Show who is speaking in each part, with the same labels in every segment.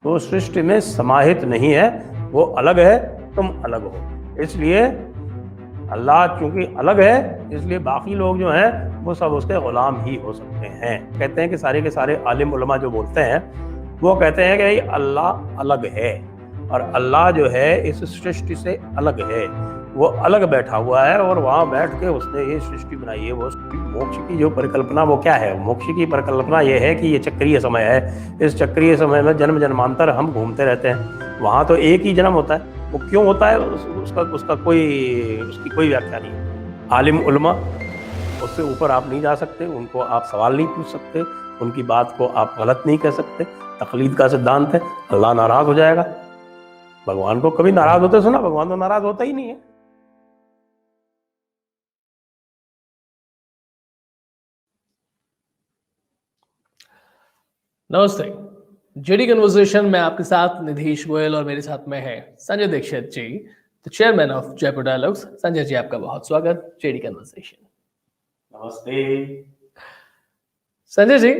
Speaker 1: वो सृष्टि में समाहित नहीं है, वो अलग है, तुम अलग हो। इसलिए अल्लाह चूंकि अलग है, इसलिए बाकी लोग जो हैं वो सब उसके गुलाम ही हो सकते हैं। कहते हैं कि सारे के सारे आलिम उलमा जो बोलते हैं वो कहते हैं कि अल्लाह अलग है और अल्लाह जो है इस सृष्टि से अलग है, वो अलग बैठा हुआ है और वहाँ बैठ के उसने ये सृष्टि बनाई है। वो मोक्ष की जो परिकल्पना वो क्या है? मोक्ष की परिकल्पना ये है कि ये चक्रीय समय है, इस चक्रीय समय में जन्म जन्मांतर हम घूमते रहते हैं। वहाँ तो एक ही जन्म होता है, वो क्यों होता है उसकी कोई व्याख्या नहीं है। आलिम उलमा उससे ऊपर आप नहीं जा सकते, उनको आप सवाल नहीं पूछ सकते, उनकी बात को आप गलत नहीं कह सकते। तकलीद का सिद्धांत है, अल्लाह नाराज हो जाएगा। भगवान को कभी नाराज होते सुना? भगवान तो नाराज होता ही नहीं है।
Speaker 2: नमस्ते। जेडी कन्वर्सेशन में आपके साथ निधीश गोयल और मेरे साथ में है Sanjay Dixit ji, the chairman of Jaipur dialogues. Sanjay ji, आपका बहुत स्वागत जेडी कन्वर्सेशन।
Speaker 1: नमस्ते
Speaker 2: संजय जी,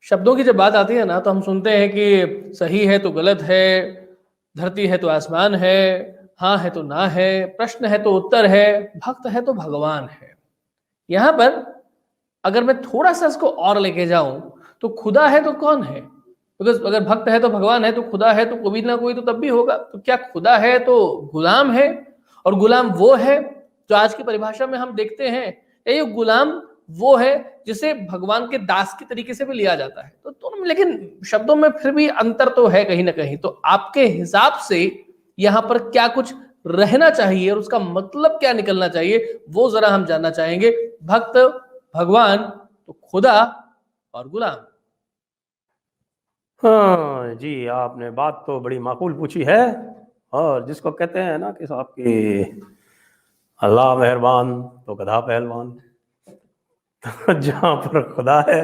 Speaker 2: शब्दों की जब बात आती है ना तो हम सुनते हैं कि सही है तो गलत है, धरती है तो आसमान है, हाँ है तो ना है, प्रश्न है तो उत्तर है, भक्त है तो भगवान है। यहाँ पर अगर मैं थोड़ा सा इसको और लेके जाऊं तो खुदा है तो कौन है? बिकॉज अगर भक्त है तो भगवान है, तो खुदा है तो कोई ना कोई तो तब भी होगा। तो क्या खुदा है तो गुलाम है? और गुलाम वो है जो आज की परिभाषा में हम देखते हैं, ये गुलाम वो है जिसे भगवान के दास की तरीके से भी लिया जाता है। तो दोनों में लेकिन शब्दों में फिर भी अंतर तो है कहीं ना कहीं। तो आपके हिसाब से यहाँ पर क्या कुछ रहना चाहिए और उसका मतलब क्या निकलना चाहिए, वो जरा हम जानना चाहेंगे। भक्त, भगवान, तो खुदा और गुलाम।
Speaker 1: हाँ जी, आपने बात तो बड़ी माकूल पूछी है। और जिसको कहते हैं ना कि साहब कि अल्लाह मेहरबान तो गधा पहलवान। तो जहाँ पर खुदा है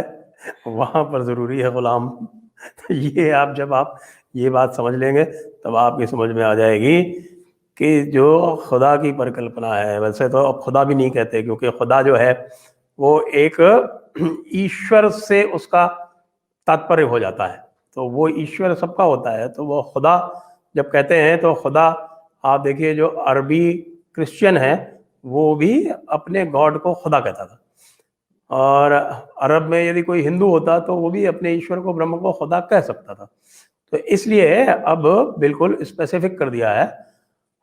Speaker 1: वहाँ पर ज़रूरी है गुलाम। तो ये जब आप ये बात समझ लेंगे तब आपकी समझ में आ जाएगी कि जो खुदा की परिकल्पना है, वैसे तो अब खुदा भी नहीं कहते, क्योंकि खुदा जो है वो एक ईश्वर से उसका तात्पर्य हो जाता है। तो वो ईश्वर सबका होता है, तो वो खुदा जब कहते हैं तो खुदा, आप देखिए जो अरबी क्रिश्चियन है वो भी अपने गॉड को खुदा कहता था। और अरब में यदि कोई हिंदू होता तो वो भी अपने ईश्वर को, ब्रह्म को खुदा कह सकता था। तो इसलिए अब बिल्कुल स्पेसिफिक कर दिया है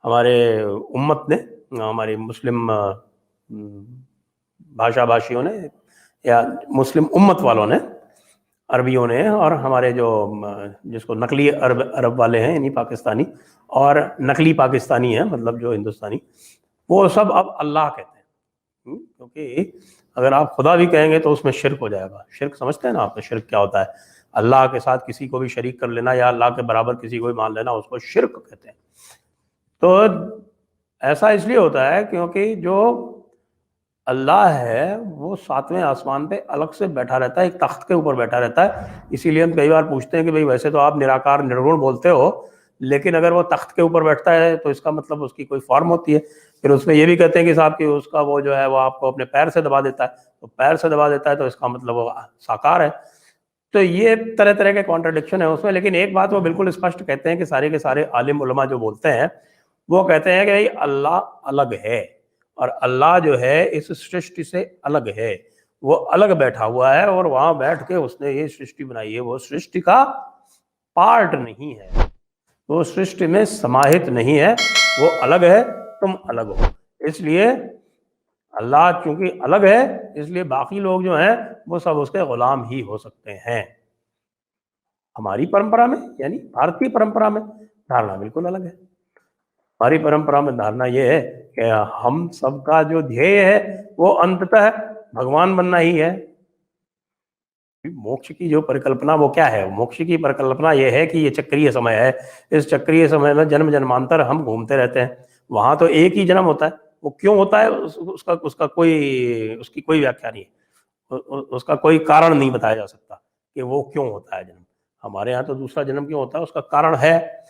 Speaker 1: हमारे उम्मत ने, हमारी मुस्लिम भाषा भाषियों ने या मुस्लिम उम्मत वालों ने, अरबियों ने, और हमारे जो जिसको नकली अरब वाले हैं यानी पाकिस्तानी, और नकली पाकिस्तानी है मतलब जो हिंदुस्तानी, वो सब अब अल्लाह कहते हैं। क्योंकि अगर आप खुदा भी कहेंगे तो उसमें शिर्क हो जाएगा। शिर्क समझते हैं ना आप? शिर्क क्या होता है? अल्लाह के साथ किसी को भी शरीक कर लेना या अल्लाह के बराबर किसी को भी मान लेना, उसको शिर्क कहते हैं। तो ऐसा इसलिए होता है क्योंकि जो अल्लाह है वो सातवें आसमान पे अलग से बैठा रहता है, एक तख्त के ऊपर बैठा रहता है। इसीलिए हम कई बार पूछते हैं कि भाई वैसे तो आप निराकार निर्गुण बोलते हो, लेकिन अगर वो तख्त के ऊपर बैठता है तो इसका मतलब उसकी कोई फॉर्म होती है। फिर उसमें ये भी कहते हैं कि साहब कि उसका वो जो है वो आपको अपने पैर से दबा देता है, तो पैर से दबा देता है तो इसका मतलब वो साकार है। तो ये तरह तरह के कॉन्ट्रडिक्शन है उसमें। लेकिन एक बात वो बिल्कुल स्पष्ट कहते हैं कि सारे के सारे आलिम उलमा जो बोलते हैं वो कहते हैं कि भाई अल्लाह अलग है और अल्लाह जो है इस सृष्टि से अलग है, वो अलग बैठा हुआ है और वहां बैठ के उसने ये सृष्टि बनाई है। वो सृष्टि का पार्ट नहीं है, वो सृष्टि में समाहित नहीं है, वो अलग है, तुम अलग हो। इसलिए अल्लाह चूंकि अलग है, इसलिए बाकी लोग जो हैं वो सब उसके गुलाम ही हो सकते हैं। हमारी परंपरा में यानी भारतीय परंपरा में धारणा बिल्कुल अलग है। हमारी परंपरा में धारणा ये है कि हम सबका जो ध्येय है वो अंततः भगवान बनना ही है। मोक्ष की जो परिकल्पना वो क्या है? मोक्ष की परिकल्पना ये है कि ये चक्रीय समय है, इस चक्रीय समय में जन्म जन्मांतर हम घूमते रहते हैं। वहां तो एक ही जन्म होता है, वो क्यों होता है उसकी कोई व्याख्या नहीं है, उसका कोई कारण नहीं बताया जा सकता कि वो क्यों होता है जन्म। हमारे यहाँ तो दूसरा जन्म क्यों होता है उसका कारण है।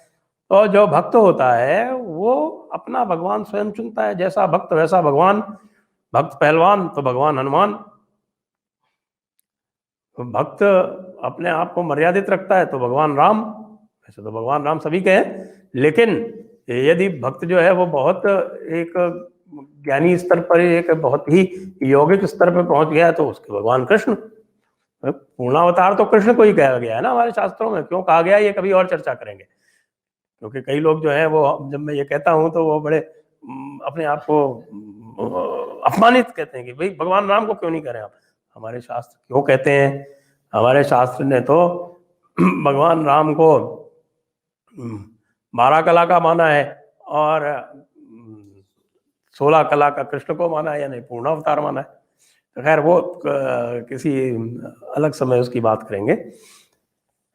Speaker 1: तो जो भक्त होता है वो अपना भगवान स्वयं चुनता है, जैसा भक्त वैसा भगवान। भक्त पहलवान तो भगवान हनुमान, भक्त अपने आप को मर्यादित रखता है तो भगवान राम, ऐसे तो भगवान राम सभी के हैं, लेकिन यदि भक्त जो है वो बहुत एक ज्ञानी स्तर पर, एक बहुत ही यौगिक स्तर पर पहुंच गया तो उसके भगवान कृष्ण। पूर्णावतार तो कृष्ण को ही कहा गया है ना हमारे शास्त्रों में। क्यों कहा गया ये कभी और चर्चा करेंगे, क्योंकि कई लोग जो है वो, जब मैं ये कहता हूं तो वो बड़े अपने आप को अपमानित कहते हैं कि भाई भगवान राम को क्यों नहीं कह रहे आप। हमारे शास्त्र क्यों कहते हैं? हमारे शास्त्र ने तो भगवान राम को 12 कला का माना है और 16 कला का कृष्ण को माना है, या नहीं पूर्णावतार माना है। तो खैर वो किसी अलग समय उसकी बात करेंगे।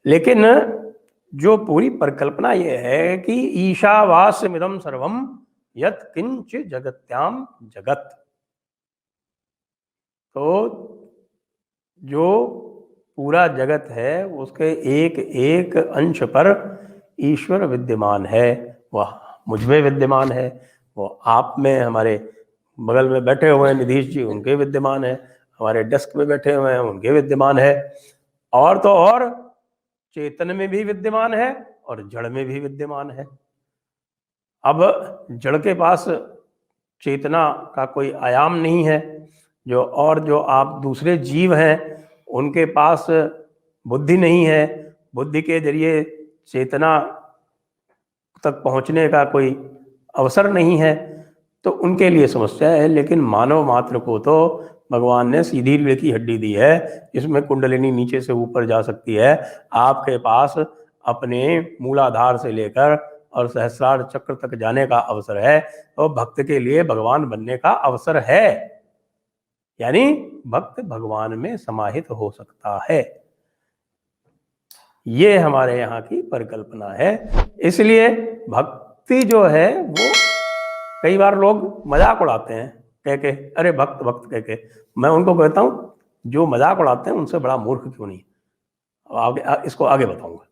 Speaker 1: लेकिन जो पूरी परिकल्पना ये है कि ईशावास्यमिदं सर्वम यत् किंच जगत्याम जगत, तो जो पूरा जगत है उसके एक एक अंश पर ईश्वर विद्यमान है। वह मुझ में विद्यमान है, वो आप में, हमारे बगल में बैठे हुए हैं नीतीश जी, उनके विद्यमान है, हमारे डेस्क में बैठे हुए हैं उनके विद्यमान है, और तो और चेतन में भी विद्यमान है और जड़ में भी विद्यमान है। अब जड़ के पास चेतना का कोई आयाम नहीं है, जो आप दूसरे जीव हैं उनके पास बुद्धि नहीं है, बुद्धि के जरिए चेतना तक पहुंचने का कोई अवसर नहीं है, तो उनके लिए समस्या है। लेकिन मानव मात्र को तो भगवान ने सीधी रीढ़ की हड्डी दी है, इसमें कुंडलिनी नीचे से ऊपर जा सकती है। आपके पास अपने मूलाधार से लेकर और सहस्रार चक्र तक जाने का अवसर है, तो भक्त के लिए भगवान बनने का अवसर है, यानी भक्त भगवान में समाहित हो सकता है। ये हमारे यहाँ की परिकल्पना है। इसलिए भक्ति जो है वो कई बार लोग मजाक उड़ाते हैं कह के, अरे भक्त भक्त कह के। मैं उनको कहता हूँ जो मजाक उड़ाते हैं उनसे बड़ा मूर्ख क्यों नहीं। आगे इसको आगे बताऊंगा।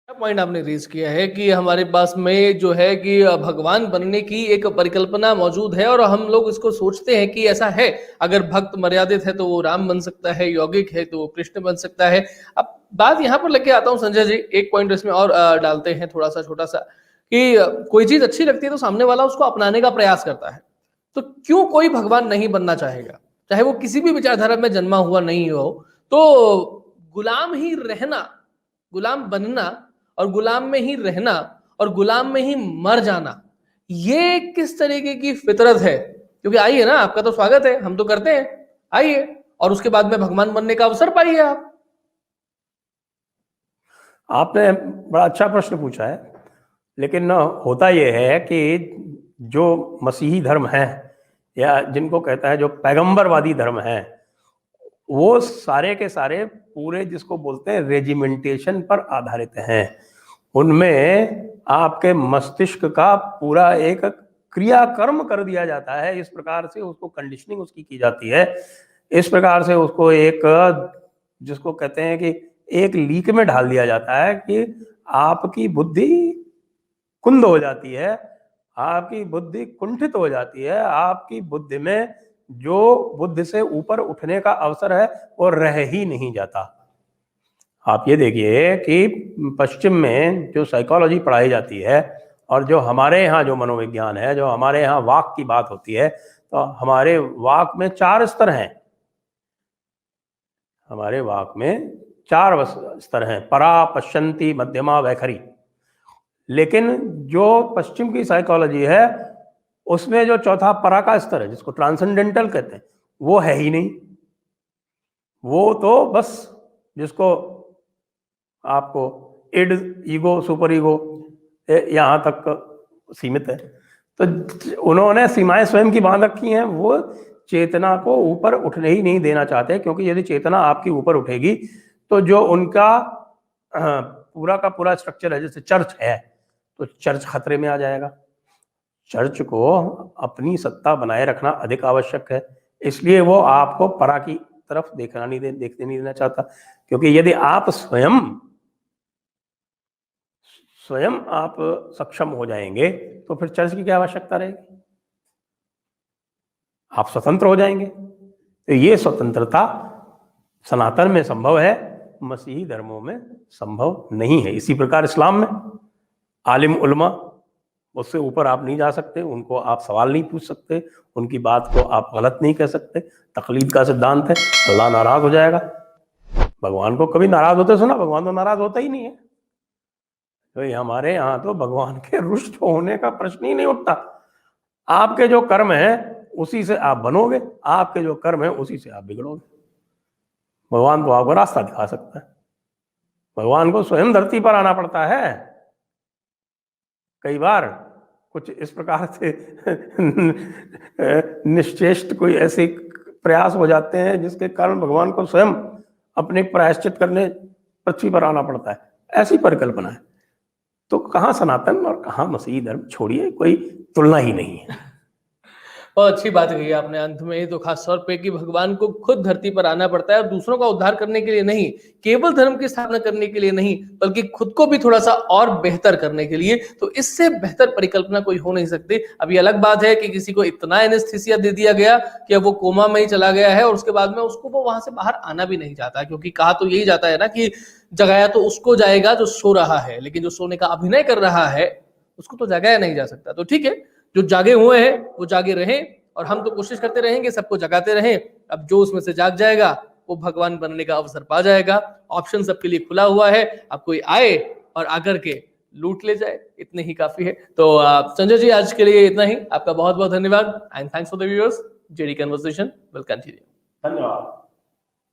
Speaker 2: पॉइंट आपने रेज किया है कि हमारे पास में जो है कि भगवान बनने की एक परिकल्पना मौजूद है और हम लोग इसको सोचते हैं कि ऐसा है, अगर भक्त मर्यादित है तो वो राम बन सकता है, यौगिक है तो वो कृष्ण बन सकता है। अब बात यहाँ पर लेके आता हूँ संजय जी, एक पॉइंट इसमें और डालते हैं थोड़ा सा छोटा सा, कि कोई चीज अच्छी लगती है तो सामने वाला उसको अपनाने का प्रयास करता है। तो क्यों कोई भगवान नहीं बनना चाहेगा, चाहे वो किसी भी विचारधारा में जन्मा हुआ नहीं हो? तो गुलाम ही रहना, गुलाम बनना और गुलाम में ही रहना और गुलाम में ही मर जाना, ये किस तरीके की फितरत है? क्योंकि आइए ना, आपका तो स्वागत है, हम तो करते हैं, आइए और उसके बाद में भगवान बनने का अवसर पाइए आप।
Speaker 1: आपने बड़ा अच्छा प्रश्न पूछा है, लेकिन होता यह है कि जो मसीही धर्म है, या जिनको कहता है जो पैगंबरवादी धर्म है, वो सारे के सारे पूरे जिसको बोलते हैं रेजिमेंटेशन पर आधारित हैं। उनमें आपके मस्तिष्क का पूरा एक क्रियाकर्म कर दिया जाता है, इस प्रकार से उसको कंडीशनिंग उसकी की जाती है, इस प्रकार से उसको एक जिसको कहते हैं कि एक लीक में ढाल दिया जाता है कि आपकी बुद्धि कुंद हो जाती है, आपकी बुद्धि कुंठित हो जाती है, आपकी बुद्धि में जो बुद्धि से ऊपर उठने का अवसर है वो रह ही नहीं जाता। आप ये देखिए कि पश्चिम में जो साइकोलॉजी पढ़ाई जाती है और जो हमारे यहाँ जो मनोविज्ञान है, जो हमारे यहाँ वाक की बात होती है, तो हमारे वाक में 4 स्तर हैं। हमारे वाक में 4 स्तर हैं, परा, पश्यंती, मध्यमा, वैखरी। लेकिन जो पश्चिम की साइकोलॉजी है उसमें जो चौथा परा का स्तर है, जिसको ट्रांसेंडेंटल कहते हैं, वो है ही नहीं। वो तो बस जिसको आपको इड, ईगो, सुपर ईगो यहाँ तक सीमित है। तो उन्होंने सीमाएं स्वयं की बांध रखी हैं। वो चेतना को ऊपर उठने ही नहीं देना चाहते, क्योंकि यदि चेतना आपकी ऊपर उठेगी तो जो उनका पूरा का पूरा स्ट्रक्चर है, जैसे चर्च है, तो चर्च खतरे में आ जाएगा। चर्च को अपनी सत्ता बनाए रखना अधिक आवश्यक है, इसलिए वो आपको परा की तरफ देखने नहीं देना चाहता। क्योंकि यदि आप स्वयं आप सक्षम हो जाएंगे तो फिर चर्च की क्या आवश्यकता रहेगी, आप स्वतंत्र हो जाएंगे। तो ये स्वतंत्रता सनातन में संभव है, मसीही धर्मों में संभव नहीं है। इसी प्रकार इस्लाम में आलिम उलमा, उससे ऊपर आप नहीं जा सकते, उनको आप सवाल नहीं पूछ सकते, उनकी बात को आप गलत नहीं कह सकते। तकलीद का सिद्धांत है, अल्लाह नाराज हो जाएगा। भगवान को कभी नाराज होते सुना? भगवान तो नाराज होता ही नहीं है। तो हमारे यहाँ तो भगवान के रुष्ट होने का प्रश्न ही नहीं उठता। आपके जो कर्म है उसी से आप बनोगे, आपके जो कर्म है उसी से आप बिगड़ोगे। भगवान तो आपको रास्ता दिखा सकता है। भगवान को स्वयं धरती पर आना पड़ता है। कई बार कुछ इस प्रकार से निश्चेष्ट कोई ऐसे प्रयास हो जाते हैं जिसके कारण भगवान को स्वयं अपने प्रायश्चित करने पृथ्वी पर आना पड़ता है। ऐसी परिकल्पना है। तो कहाँ सनातन और कहाँ मसीही धर्म, छोड़िए, कोई तुलना ही नहीं है।
Speaker 2: बहुत अच्छी बात कही आपने अंत में ही, तो खास तौर पे कि भगवान को खुद धरती पर आना पड़ता है और दूसरों का उद्धार करने के लिए नहीं, केवल धर्म की स्थापना करने के लिए नहीं, बल्कि खुद को भी थोड़ा सा और बेहतर करने के लिए। तो इससे बेहतर परिकल्पना कोई हो नहीं सकती। अब ये अलग बात है कि किसी को इतना एनेस्थीसिया दे दिया गया कि अब वो कोमा में ही चला गया है और उसके बाद में उसको वो वहां से बाहर आना भी नहीं चाहता, क्योंकि कहा तो यही जाता है ना कि जगाया तो उसको जाएगा जो सो रहा है, लेकिन जो सोने का अभिनय कर रहा है उसको तो जगाया नहीं जा सकता। तो ठीक है, जो जागे हुए हैं वो जागे रहें और हम तो कोशिश करते रहेंगे सबको जगाते रहें। अब जो उसमें से जाग जाएगा वो भगवान बनने का अवसर पा जाएगा। ऑप्शन सबके लिए खुला हुआ है, अब कोई आए और आकर के लूट ले जाए, इतने ही काफी है। तो संजय जी, आज के लिए इतना ही। आपका बहुत बहुत धन्यवाद and thanks for the viewers. JD conversation will continue.
Speaker 1: धन्यवाद।